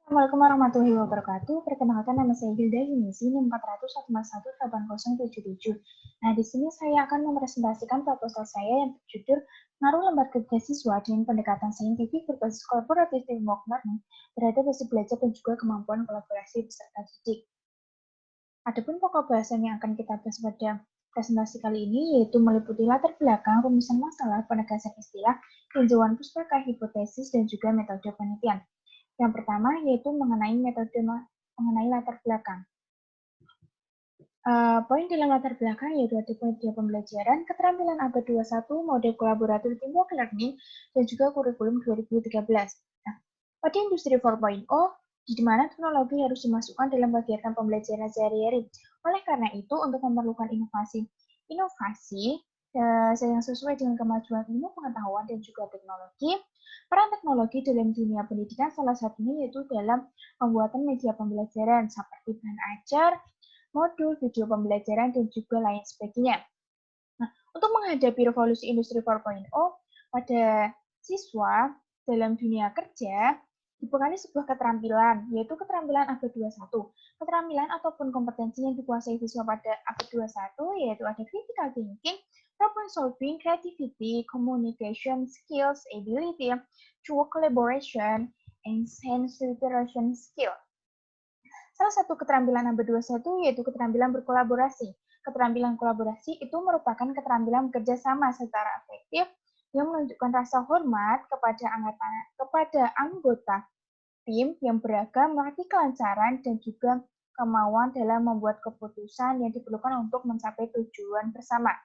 Assalamualaikum warahmatullahi wabarakatuh. Perkenalkan nama saya Hilda Yunisi, NIM 4011877. Nah, di sini saya akan mepresentasikan proposal saya yang berjudul Pengaruh Lembar Kerja Siswa dengan Pendekatan Saintifik Berbasis Kolaboratif Teamwork Learning terhadap hasil belajar dan juga kemampuan kolaborasi peserta didik. Adapun pokok bahasan yang akan kita bahas pada presentasi kali ini yaitu meliputi latar belakang, rumusan masalah, penegasan istilah, tinjauan pustaka, hipotesis, dan juga metode penelitian. Yang pertama yaitu mengenai latar belakang. Poin dalam latar belakang yaitu ada media pembelajaran, keterampilan abad 21, mode kolaboratif teamwork learning, dan juga kurikulum 2013. Nah, pada industri 4.0, di mana teknologi harus dimasukkan dalam kegiatan pembelajaran sehari-hari. Oleh karena itu, untuk memerlukan inovasi yang sesuai dengan kemajuan ilmu pengetahuan dan juga teknologi, peran teknologi dalam dunia pendidikan salah satunya yaitu dalam pembuatan media pembelajaran seperti bahan ajar, modul, video pembelajaran, dan juga lain sebagainya. Nah, untuk menghadapi revolusi industri 4.0, pada siswa dalam dunia kerja dibekali sebuah keterampilan, yaitu keterampilan abad 21. Keterampilan ataupun kompetensi yang dikuasai siswa pada abad 21 yaitu ada critical thinking, problem solving, creativity, communication skills, ability, work collaboration, and sense literation skill. Salah satu keterampilan abad 21 yaitu keterampilan berkolaborasi. Keterampilan kolaborasi itu merupakan keterampilan bekerja sama secara efektif yang menunjukkan rasa hormat kepada anggota tim yang beragam, melatih kelancaran dan juga kemauan dalam membuat keputusan yang diperlukan untuk mencapai tujuan bersama.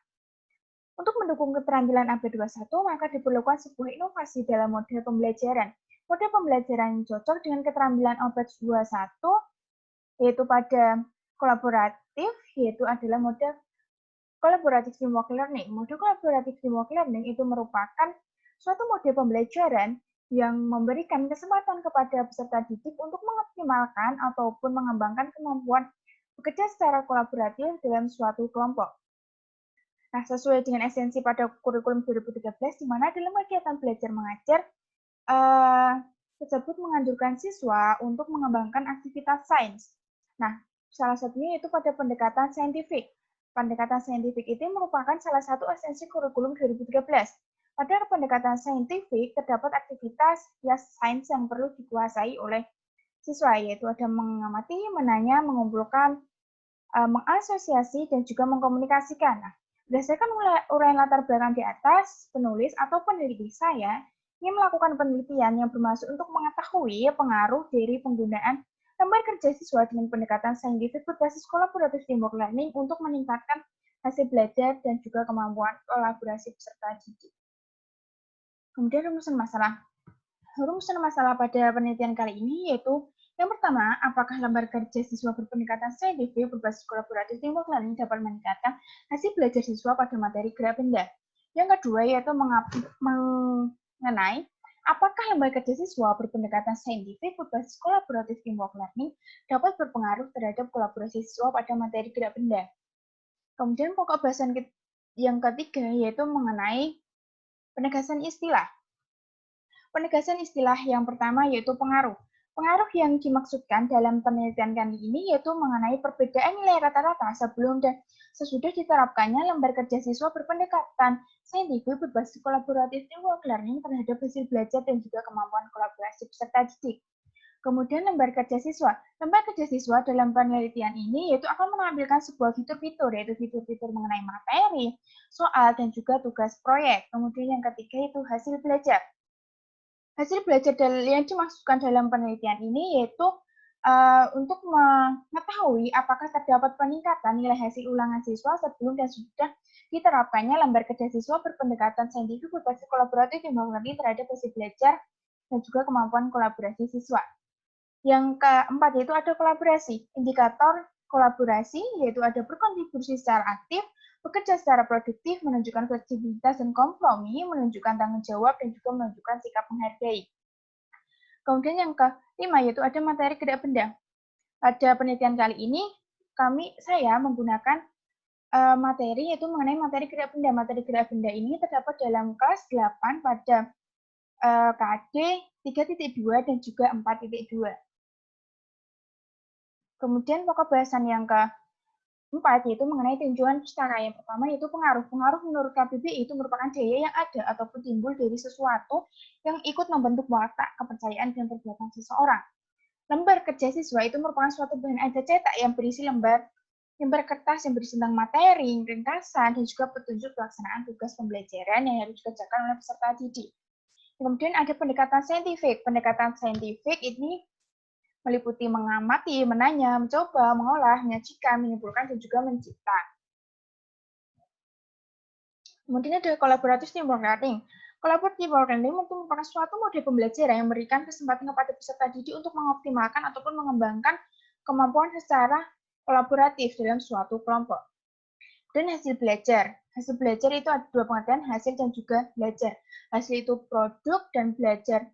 Untuk mendukung keterampilan abad 21, maka diperlukan sebuah inovasi dalam model pembelajaran. Model pembelajaran yang cocok dengan keterampilan abad 21 yaitu pada kolaboratif, yaitu adalah model kolaboratif teamwork learning. Model kolaboratif teamwork learning itu merupakan suatu model pembelajaran yang memberikan kesempatan kepada peserta didik untuk mengoptimalkan ataupun mengembangkan kemampuan bekerja secara kolaboratif dalam suatu kelompok. Nah, sesuai dengan esensi pada kurikulum 2013, di mana dalam kegiatan belajar mengajar, tersebut menganjurkan siswa untuk mengembangkan aktivitas sains. Nah, salah satunya yaitu pada pendekatan saintifik. Pendekatan saintifik itu merupakan salah satu esensi kurikulum 2013. Pada pendekatan saintifik terdapat aktivitas sains yang perlu dikuasai oleh siswa, yaitu ada mengamati, menanya, mengumpulkan, mengasosiasi, dan juga mengkomunikasikan. Nah, berdasarkan uraian latar belakang di atas, penulis atau peneliti saya ingin melakukan penelitian yang bermaksud untuk mengetahui pengaruh dari penggunaan lembar kerja siswa dengan pendekatan saintifik berbasis kolaboratif teamwork learning untuk meningkatkan hasil belajar dan juga kemampuan kolaborasi peserta didik. Kemudian rumusan masalah. Rumusan masalah pada penelitian kali ini yaitu yang pertama, apakah lembar kerja siswa berpendekatan saintifik berbasis kolaboratif teamwork learning dapat meningkatkan hasil belajar siswa pada materi gerak benda? Yang kedua yaitu mengenai apakah lembar kerja siswa berpendekatan saintifik berbasis kolaboratif teamwork learning dapat berpengaruh terhadap kolaborasi siswa pada materi gerak benda. Kemudian pokok bahasan yang ketiga yaitu mengenai penegasan istilah. Penegasan istilah yang pertama yaitu pengaruh. Pengaruh yang dimaksudkan dalam penelitian kali ini yaitu mengenai perbedaan nilai rata-rata sebelum dan sesudah diterapkannya lembar kerja siswa berpendekatan saintifik berbasis kolaboratif teamwork learning terhadap hasil belajar dan juga kemampuan kolaborasi peserta didik. Kemudian lembar kerja siswa. Lembar kerja siswa dalam penelitian ini yaitu akan menampilkan sebuah fitur-fitur, yaitu fitur-fitur mengenai materi, soal, dan juga tugas proyek. Kemudian yang ketiga itu hasil belajar. Hasil belajar yang dimaksudkan dalam penelitian ini yaitu untuk mengetahui apakah terdapat peningkatan nilai hasil ulangan siswa sebelum dan sudah diterapkannya lembar kerja siswa berpendekatan saintifik berbasis kolaboratif yang mengerti terhadap hasil belajar dan juga kemampuan kolaborasi siswa. Yang keempat yaitu ada kolaborasi. Indikator kolaborasi yaitu ada berkontribusi secara aktif, bekerja secara produktif, menunjukkan fleksibilitas dan kompromi, menunjukkan tanggung jawab, dan juga menunjukkan sikap menghargai. Kemudian yang kelima yaitu ada materi gerak benda. Pada penelitian kali ini, saya menggunakan materi yaitu mengenai materi gerak benda. Materi gerak benda ini terdapat dalam kelas 8 pada KD 3.2 dan juga 4.2. Kemudian pokok bahasan yang keempat yaitu mengenai tinjauan pustaka. Yang pertama yaitu pengaruh. Pengaruh menurut KBBI itu merupakan daya yang ada ataupun timbul dari sesuatu yang ikut membentuk watak, kepercayaan, dan perbuatan seseorang. Lembar kerja siswa itu merupakan suatu bahan ajar cetak yang berisi lembar kertas yang berisi tentang materi, ringkasan, dan juga petunjuk pelaksanaan tugas pembelajaran yang harus dikerjakan oleh peserta didik. Kemudian ada pendekatan saintifik. Pendekatan saintifik ini meliputi mengamati, menanya, mencoba, mengolah, menyajikan, menyimpulkan, dan juga mencipta. Kemudian ada collaborative teamwork learning. Collaborative teamwork learning merupakan suatu model pembelajaran yang memberikan kesempatan kepada peserta didik untuk mengoptimalkan ataupun mengembangkan kemampuan secara kolaboratif dalam suatu kelompok. Dan hasil belajar. Hasil belajar itu ada dua pengertian, hasil dan juga belajar. Hasil itu produk dan belajar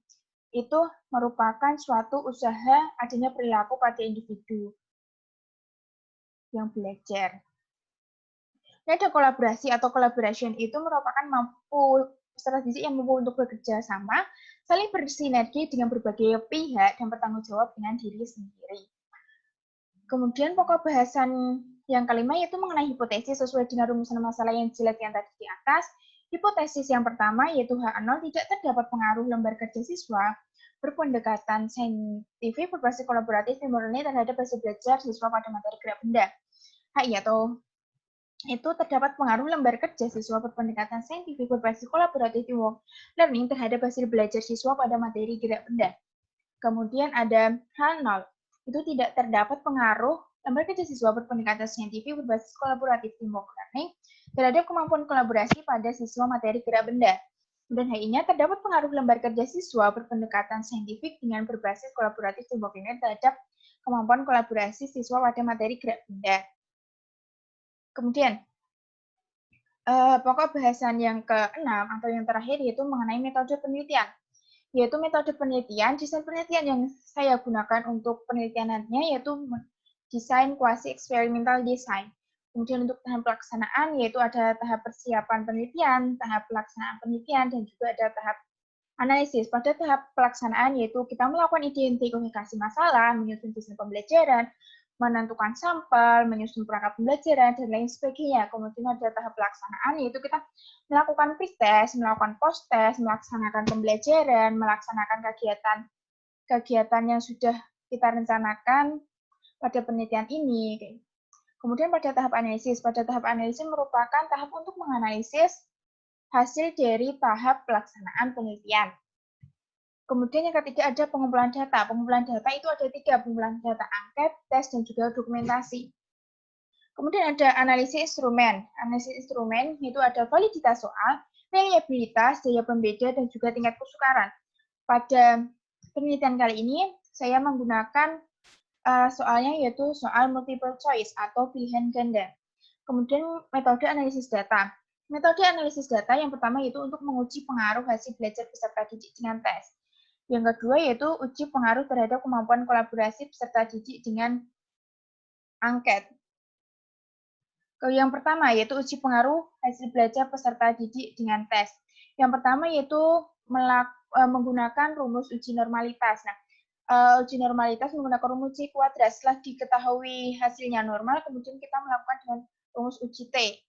itu merupakan suatu usaha adanya perilaku pada individu yang belajar. Ini ada kolaborasi atau collaboration itu merupakan peserta didik yang mampu untuk bekerja sama, saling bersinergi dengan berbagai pihak dan bertanggung jawab dengan diri sendiri. Kemudian pokok bahasan yang kelima yaitu mengenai hipotesis sesuai dengan rumusan masalah yang jelas yang tadi di atas. Hipotesis yang pertama yaitu H0 tidak terdapat pengaruh lembar kerja siswa berpendekatan saintifik berbasis kolaboratif dan murni terhadap hasil belajar siswa pada materi gerak benda. HI atau itu terdapat pengaruh lembar kerja siswa berpendekatan saintifik berbasis kolaboratif teamwork learning terhadap hasil belajar siswa pada materi gerak benda. Kemudian ada H0. Itu tidak terdapat pengaruh lembar kerja siswa berpendekatan saintifik berbasis kolaboratif teamwork learning terhadap kemampuan kolaborasi pada siswa materi gerak benda. Dan HI-nya terdapat pengaruh lembar kerja siswa berpendekatan saintifik dengan berbasis kolaboratif teamwork learning terhadap kemampuan kolaborasi siswa pada materi gerak benda. Kemudian, pokok bahasan yang keenam atau yang terakhir yaitu mengenai metode penelitian. Yaitu metode penelitian, desain penelitian yang saya gunakan untuk penelitiannya yaitu desain quasi eksperimental design. Kemudian untuk tahap pelaksanaan yaitu ada tahap persiapan penelitian, tahap pelaksanaan penelitian, dan juga ada tahap analisis. Pada tahap pelaksanaan yaitu kita melakukan identifikasi masalah, menyusun desain pembelajaran, menentukan sampel, menyusun perangkat pembelajaran, dan lain sebagainya. Kemudian ada tahap pelaksanaan, yaitu kita melakukan pre-test, melakukan post-test, melaksanakan pembelajaran, melaksanakan kegiatan yang sudah kita rencanakan pada penelitian ini. Kemudian pada tahap analisis. Pada tahap analisis merupakan tahap untuk menganalisis hasil dari tahap pelaksanaan penelitian. Kemudian yang ketiga ada pengumpulan data. Pengumpulan data itu ada tiga, pengumpulan data angket, tes, dan juga dokumentasi. Kemudian ada analisis instrumen. Analisis instrumen itu ada validitas soal, reliabilitas, daya pembeda, dan juga tingkat kesukaran. Pada penelitian kali ini, saya menggunakan soalnya yaitu soal multiple choice atau pilihan ganda. Kemudian metode analisis data. Metode analisis data yang pertama yaitu untuk menguji pengaruh hasil belajar peserta didik dengan tes. Yang kedua yaitu uji pengaruh terhadap kemampuan kolaborasi peserta didik dengan angket. Yang pertama yaitu uji pengaruh hasil belajar peserta didik dengan tes. Yang pertama yaitu menggunakan rumus uji normalitas. Nah, uji normalitas menggunakan rumus C kuadrat. Setelah diketahui hasilnya normal, kemudian kita melakukan dengan rumus uji T.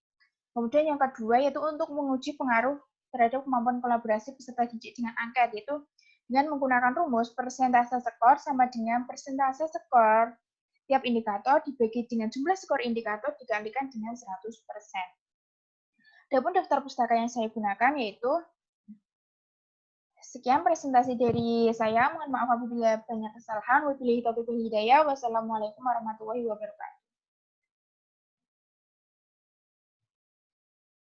Kemudian yang kedua yaitu untuk menguji pengaruh terhadap kemampuan kolaborasi peserta didik dengan angket, yaitu dengan menggunakan rumus persentase skor sama dengan persentase skor tiap indikator dibagi dengan jumlah skor indikator dikalikan dengan 100%. Adapun daftar pustaka yang saya gunakan yaitu sekian presentasi dari saya. Mohon maaf apabila banyak kesalahan. Wabillahi taufiq wal hidayah. Wassalamualaikum warahmatullahi wabarakatuh.